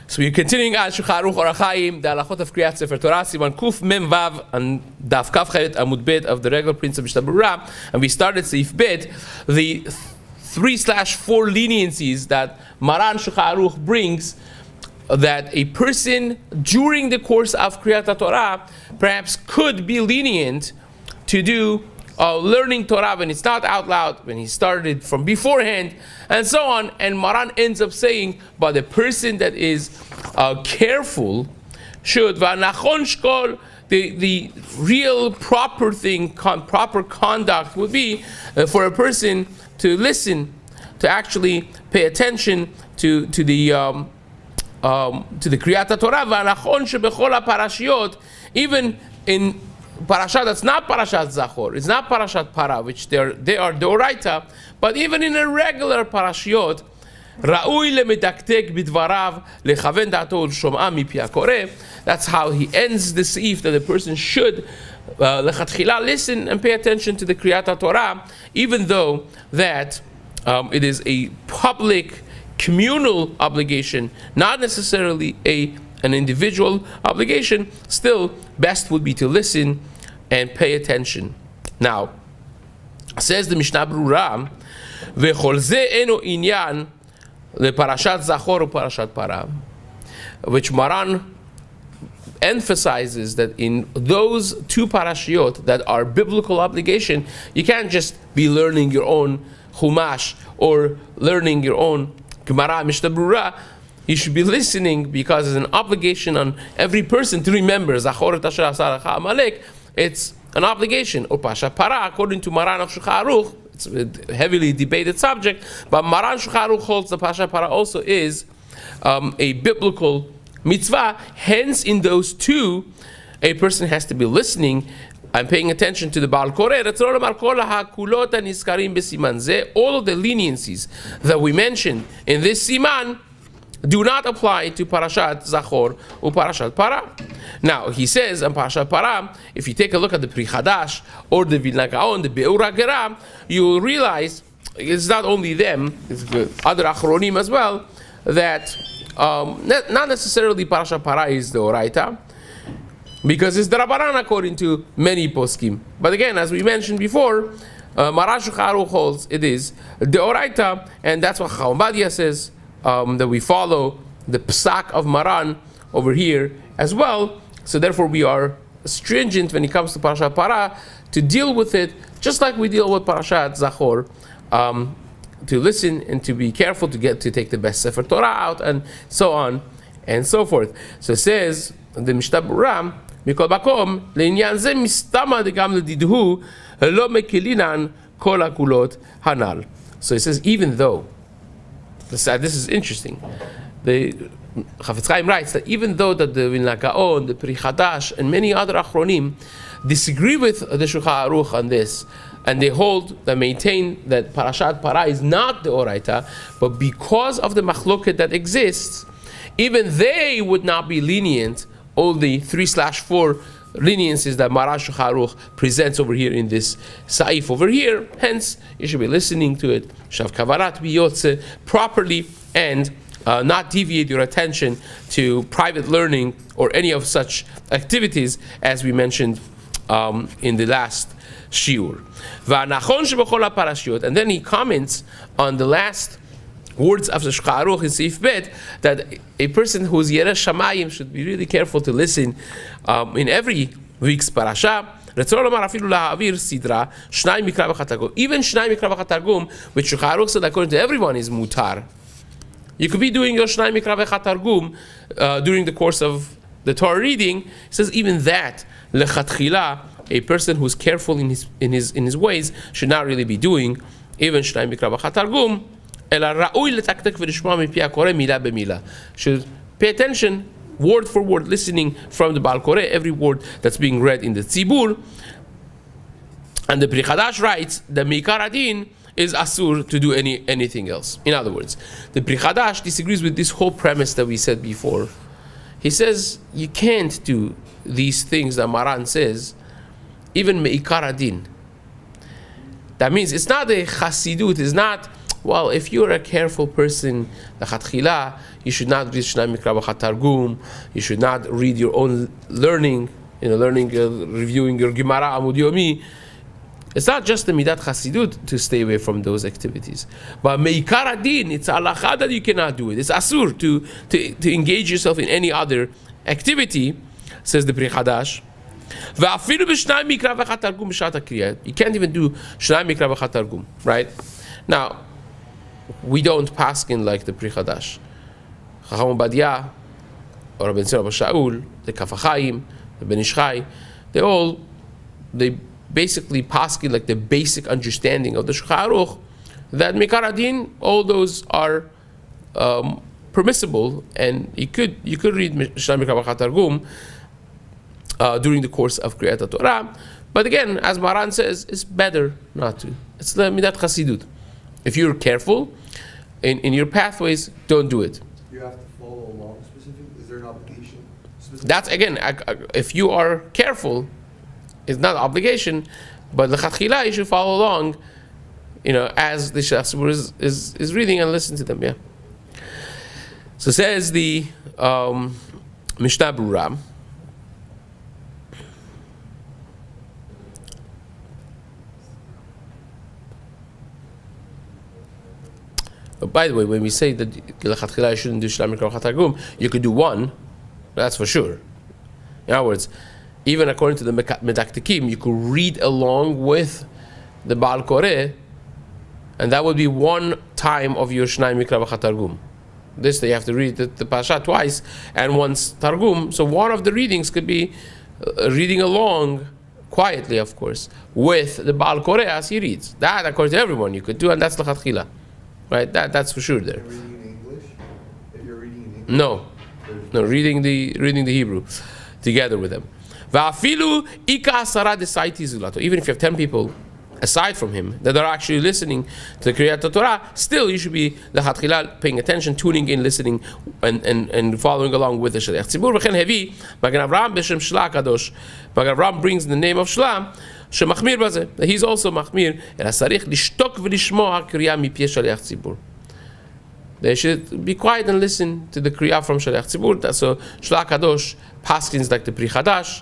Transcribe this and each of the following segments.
So we're continuing on Shulchan Aruch Orach Chaim, the halachot of Kriyat Sefer Torah, Siman Kuf Mem Vav, and Daf Kaf Chet Amud Bet of the regular Prince of Mishna Berura, and we started Seif Bet, the 3/4 leniencies that Maran Shulchan Aruch brings, that a person during the course of Kriyat Torah perhaps could be lenient to do learning Torah when it's not out loud, when he started from beforehand, and so on. And Maran ends up saying, but the person that is careful should, the real proper thing, proper conduct would be for a person to listen, to actually pay attention to the Kriyat Torah, even in parasha that's not parashat Zachor, it's not parashat Para, which they are deoraita, but even in a regular parashiot, Ra'ui lemedaktek bidvarav lechaven da'ato shom'a mipi hakoreh. That's how he ends the seif, that the person should lechatchila listen and pay attention to the Kriyat Torah, even though that it is a public, communal obligation, not necessarily an individual obligation. Still, best would be to listen and pay attention. Now, says the Mishnah Berura, v'chol ze eno inyan leparashat Zachor or parashat Para, which Maran emphasizes that in those two parashiot that are biblical obligation, you can't just be learning your own Chumash or learning your own Gemara, Mishnah Berura. You should be listening because it's an obligation on every person to remember. Zachor tasher asar Amalek. It's an obligation. Or Pasha Para, according to Maran of Shulchan Aruch, it's a heavily debated subject, but Maran Shulchan Aruch holds the Pasha Para also is a biblical mitzvah. Hence, in those two, a person has to be listening and paying attention to the Baal Koreh. All of the leniencies that we mentioned in this Siman do not apply to Parashat Zachor or Parashat Para. Now, he says in Parashat Para, if you take a look at the Pri Chadash or the Vilna Gaon, the Berura, you will realize it's not only them, it's other Achronim as well, that not necessarily Parashat Para is the Oraita, because it's the Rabbanan according to many poskim. But again, as we mentioned before, Maran Shulchan Aruch holds it is the Oraita, and that's what Chacham Ovadia says, that we follow the psak of Maran over here as well. So therefore we are stringent when it comes to Parashat Para to deal with it just like we deal with Parashat Zachor, to listen and to be careful to take the best Sefer Torah out and so on and so forth. So it says the Mishnah Berura, Mikol Bakom le'inyan ze mistama degam ledidhu lo mekilinan kol hakulot hanal. So it says, even though this is interesting, the Chafetz Chaim writes that even though that the Vilna Gaon, the Pri Chadash, and many other Achronim disagree with the Shulchan Aruch on this, and they maintain that Parashat Para is not the Oraita, but because of the machloket that exists, even they would not be lenient, all the 3/4 leniencies that Maran Shulchan Aruch presents over here in this Saif over here. Hence, you should be listening to it, shav kavarat biyotze, properly, and not deviate your attention to private learning or any of such activities as we mentioned in the last shiur. And then he comments on the last words of the Shulchan Aruch in Seif Bet, that a person who is Yereh Shamayim should be really careful to listen in every week's parasha. Even Shnai Mikra v'Chatargum, which Shulchan Aruch said according to everyone is mutar. You could be doing your Shnai Mikra v'Chatargum during the course of the Torah reading. He says even that lechatchila, a person who's careful in his ways should not really be doing even Shnai Mikra v'Chatargum. Should pay attention, word for word, listening from the Baal Koreh, every word that's being read in the Tzibur. And the Pri Chadash writes that Meikar Adin is asur to do anything else. In other words, the Pri Chadash disagrees with this whole premise that we said before. He says you can't do these things that Maran says, even Meikar Adin. That means it's not a chasidut, it's not well, if you're a careful person, you should not read Shnai Mikra B'Chat Targum. You should not read your own learning, reviewing your Gemara Amud Yomi. It's not just the Midat Chasidut to stay away from those activities. But Meikar Adin, it's Halacha that you cannot do it. It's Asur to engage yourself in any other activity, says the Pri Chadash. You can't even do Shnai Mikra B'Chat Targum, right? Now, we don't paskin like the Pri Chadash. Chacham Obadia, or Rabbi Tzir Abba Shaul, the Kaf HaChaim, the Ben Ish Chai, they basically paskin like the basic understanding of the Shulchan Aruch, that Mikar Adin, all those are permissible, and you could read Shnai Mikra B'Chat Targum during the course of Kriyat Torah. But again, as Maran says, it's better not to. It's the Midat Chasidut. If you're careful in your pathways, don't do it. You have to follow along specifically? Is there an obligation? That's, again, if you are careful, it's not an obligation, but l'chatchila you should follow along, as the Shliach Tzibur is reading and listen to them. Yeah. So says the Mishna Berura. But by the way, when we say that l'chatchila you shouldn't do Shnai Mikra B'Chat Targum, you could do one, that's for sure. In other words, even according to the Medaktikim, you could read along with the Baal Koreh, and that would be one time of your Shnai Mikra B'Chat Targum. This day you have to read the Parasha twice and once Targum. So one of the readings could be reading along, quietly of course, with the Baal Koreh as he reads. That, according to everyone, you could do, and that's l'chatchila. Right? That's for sure there. Reading in English? If you're reading in English? No, reading the Hebrew together with them. Even if you have 10 people aside from him that are actually listening to the Kriyat Torah, still you should be l'chatchila paying attention, tuning in, listening, and following along with the Shliach Tzibur. Magen Avraham brings the name of Shla, שמחמיר בזה. He's also מחמיר, אלא צריך לשתוק ולשמוע קריאה מפי שליח ציבור. They should be quiet and listen to the Kriya from Shaliach Tzibur. So Shla Kadosh paskins like the Pri Chadash,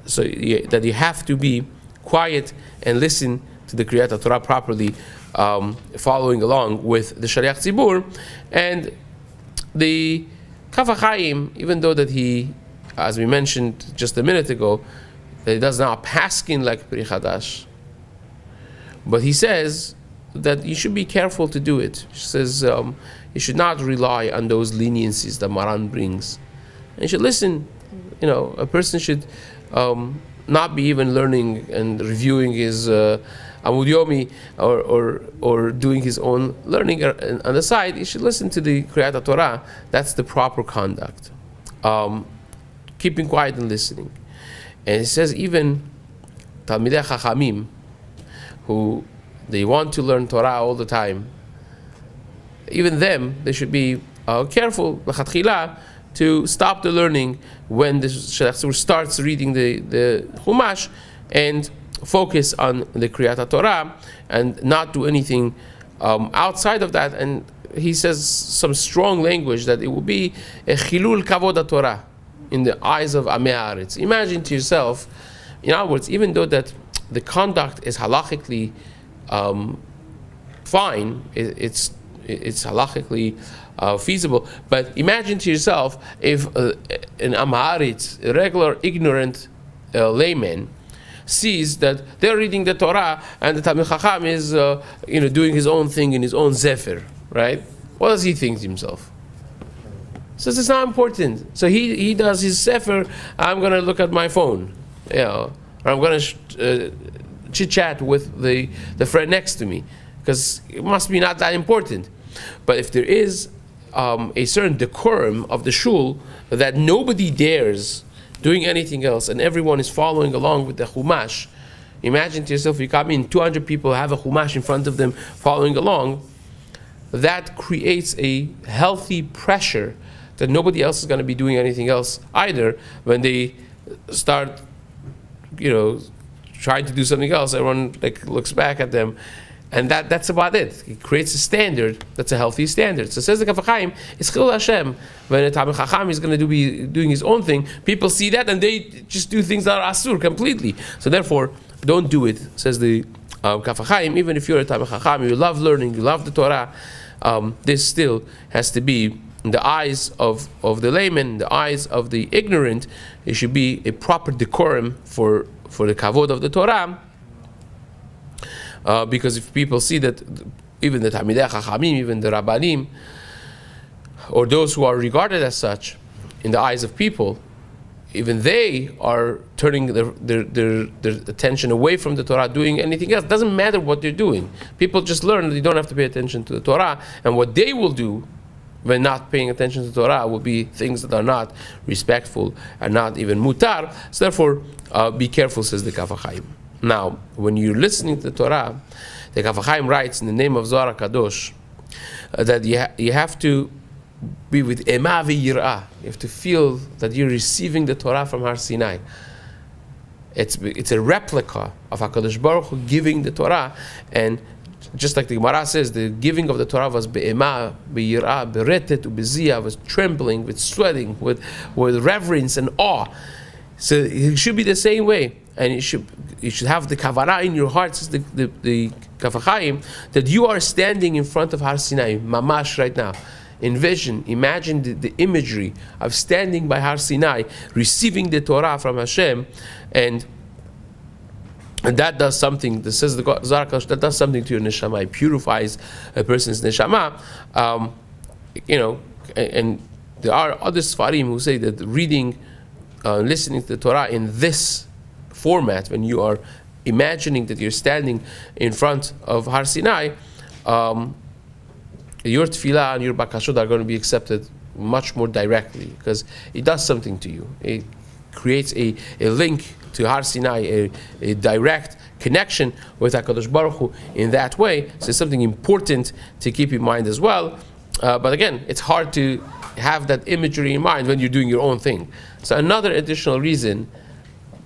so that you have to be quiet and listen to the Kriyat Torah properly, following along with the Shaliach Tzibur. And the Kaf HaChaim, even though that he, as we mentioned just a minute ago, that he does not paskin like Pri Chadash, but he says that you should be careful to do it. He says you should not rely on those leniencies that Maran brings. And you should listen. A person should not be even learning and reviewing his Amud Yomi or doing his own learning on the side. You should listen to the Kriyat Torah. That's the proper conduct. Keeping quiet and listening. And it says even Talmidei Chachamim, who they want to learn Torah all the time, even them, they should be careful, l'chatchila, to stop the learning when the Shliach Tzibur starts reading the Chumash, and focus on the Kriyat Torah and not do anything outside of that. And he says some strong language that it will be a chilul kavod Torah in the eyes of Amei Haaretz. Imagine to yourself, in other words, even though that the conduct is halachically fine, it's halachically feasible, but imagine to yourself if an Amei Haaretz, a regular ignorant layman, sees that they're reading the Torah and the Talmid Chacham is doing his own thing in his own zephyr, right? What does he think to himself? Says it's not important. So he does his sefer. I'm going to look at my phone, or I'm going to chit chat with the friend next to me, because it must be not that important. But if there is a certain decorum of the shul that nobody dares doing anything else, and everyone is following along with the Chumash, imagine to yourself, you come in, 200 people have a Chumash in front of them following along. That creates a healthy pressure that nobody else is going to be doing anything else either. When they start, trying to do something else, everyone looks back at them, And that's about it. It creates a standard that's a healthy standard. So says the Kaf HaChaim, it's Chilul Hashem. When a Talmid Chacham is going to be doing his own thing, people see that and they just do things that are asur completely. So therefore, don't do it, says the Kaf HaChaim. Even if you're a Talmid Chacham, you love learning, you love the Torah, this still has to be, in the eyes of the layman, in the eyes of the ignorant, it should be a proper decorum for the kavod of the Torah. Because if people see that even the Talmidei Chachamim, even the Rabbanim, or those who are regarded as such in the eyes of people, even they are turning their attention away from the Torah, doing anything else. It doesn't matter what they're doing. People just learn that they don't have to pay attention to the Torah, and what they will do when not paying attention to the Torah will be things that are not respectful and not even mutar. So therefore, be careful, says the Kaf HaChaim. Now, when you're listening to the Torah, the Kaf HaChaim writes in the name of Zohar HaKadosh that you have to be with Ema v'yirah. You have to feel that you're receiving the Torah from Har Sinai. It's a replica of HaKadosh Baruch Hu giving the Torah, and just like the Gemara says, the giving of the Torah was be'ema, be'yirah, beretet, u'beziyah, was trembling, with sweating, with reverence and awe. So it should be the same way, and you should have the kavanah in your heart, says the Kaf HaChaim, that you are standing in front of Har Sinai, mamash right now. Imagine the imagery of standing by Har Sinai, receiving the Torah from Hashem, and that does something. This says the Zohar HaKadosh, that does something to your neshama. It purifies a person's neshama. And there are other Sfarim who say that reading, listening to the Torah in this format, when you are imagining that you're standing in front of Har Sinai, your tefillah and your bakashot are going to be accepted much more directly, because it does something to you. It creates a link to Har Sinai, a direct connection with HaKadosh Baruch Hu in that way. So it's something important to keep in mind as well. But again, it's hard to have that imagery in mind when you're doing your own thing. So another additional reason,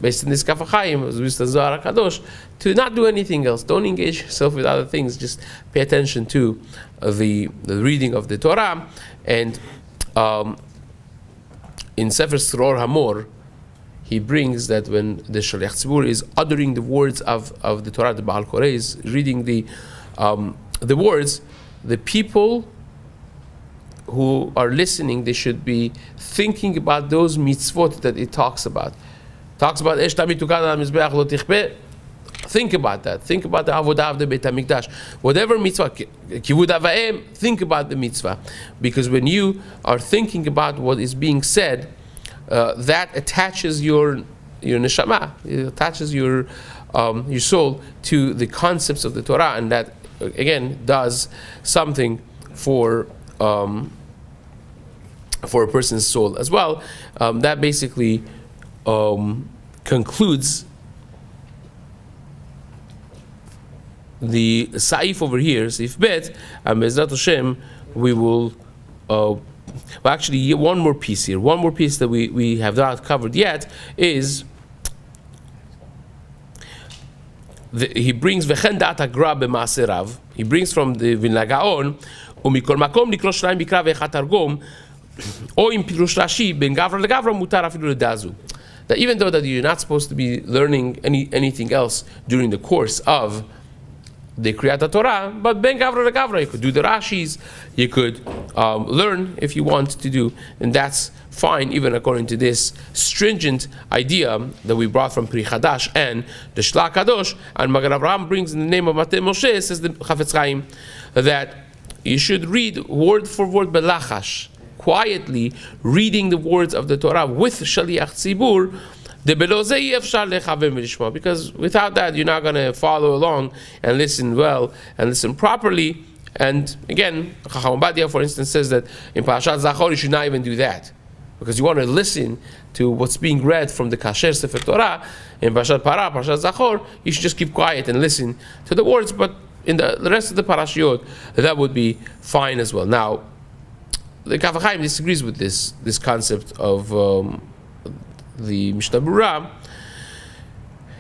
based on this Kaf HaChaim, with the Zohar HaKadosh, to not do anything else. Don't engage yourself with other things. Just pay attention to the reading of the Torah. And in Sefer Sror Hamor, he brings that when the Shaliach Tzibur is uttering the words of the Torah, the Baal Koreh is reading the words, the people who are listening, they should be thinking about those mitzvot that it talks about. Talks about Esh Tamid Tukad al Mizbeach Lo Tichbeh. Think about that. Think about the avodah of the Beit HaMikdash. Whatever mitzvah, Kivud Avayim, think about the mitzvah. Because when you are thinking about what is being said, that attaches your neshama, it attaches your soul to the concepts of the Torah, and that again does something for a person's soul as well. That basically concludes the Saif over here, Saif Bet, and Be'ezrat Hashem, we will. Well, actually, one more piece here. One more piece that we have not covered yet is he brings V'chen da'at hagra b'ma'aserav. He brings from the Vilna Gaon u'mikol makom likro shnayim bikra ve'echat targum o im pirush Rashi ben gavra legavra mutar afilu ledazu. That even though that you're not supposed to be learning anything else during the course of the Kriyat Torah, but ben gavra legavra, you could do the Rashis, you could learn if you want to do, and that's fine, even according to this stringent idea that we brought from Pri Chadash and the Shla Kadosh. And Magen Avraham brings in the name of Matei Moshe, says the Chafetz Chaim, that you should read word for word belachash, quietly reading the words of the Torah with Shaliach Tzibur, because without that you're not going to follow along and listen well and listen properly. And again, Chacham Obadia, for instance, says that in Parashat Zachor you should not even do that, because you want to listen to what's being read from the Kasher Sefer Torah. In Parashat Parah, Parashat Zachor, you should just keep quiet and listen to the words, but in the rest of the Parashiot, that would be fine as well. Now, the Kaf HaChaim disagrees with this concept of the Mishnah Berura.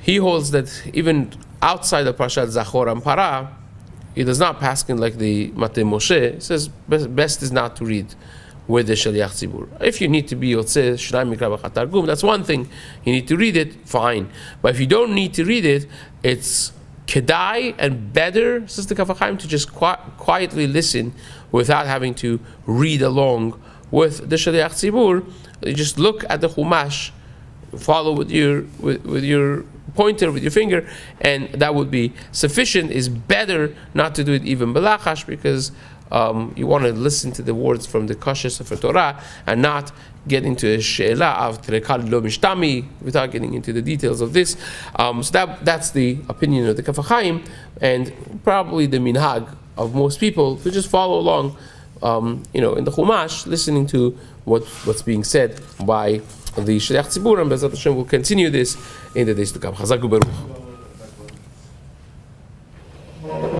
He holds that even outside of Parashat Zachor and Parah, he does not paskin like the Matei Moshe. He says best is not to read with the Shaliach Tzibur. If you need to be Yotzeh Shnai Mikra B'Chat Targum, that's one thing. You need to read it, fine. But if you don't need to read it, it's kedai and better, says the Kaf HaChaim, to just quietly listen without having to read along with the Shaliach Tzibur. You just look at the Chumash, follow with your pointer, with your finger, and that would be sufficient. Is better not to do it even belachash, because you want to listen to the words from the Kasher Sefer Torah and not get into a she'ela of Terekal lo mishtami without getting into the details of this. So that's the opinion of the Kaf HaChaim, and probably the minhag of most people to just follow along, in the Chumash, listening to what's being said by the Shliach Tzibur, and Bezat Hashem will continue this in the days to come. Chazak u'Beruch.